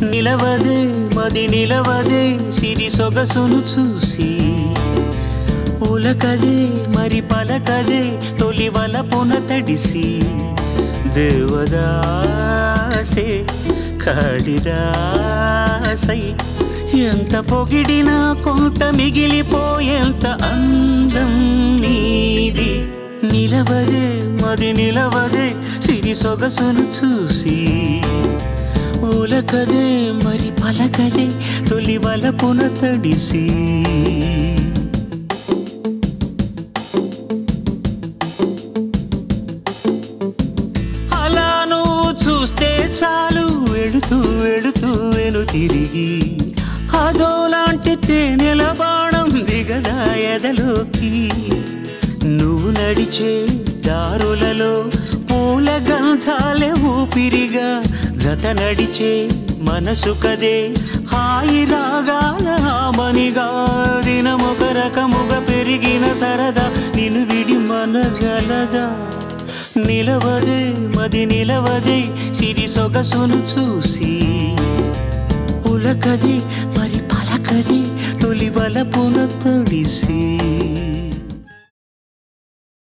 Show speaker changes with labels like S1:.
S1: నిలవదే మది నిలవదే సిరి సొగసును చూసి ఉలకదే మరి పలకదే తొలి వలపున తడిసి దేవదాసే కాళిదాసై ఎంత పొగిడినా కొంత మిగిలిపోయేంత అందం నీది నిలవదే మది నిలవదే సిరి సొగసును చూసి ఉలకదే మరి పలకదే తొలి వలపున తడిసి అలా నువ్వు చూస్తే చాలు వెళుతూ వెళుతూ వెను తిరిగి అదోలాంటి తేనెల బాణం దిగదా ఎదలోకి నువ్వు నడిచే దారులలో పూల గంధాలే ఊపిరిగా జత నడిచే మనసు కదే హాయి రాగాల మనిగా దినమొక రకముగా పెరిగిన సరదా నిన్ను విడి మనగలదా నిలవదే మది నిలవదే సిరి సొగసును చూసి ఉలకదే మరి పలకదే తొలి వలపున తడిసి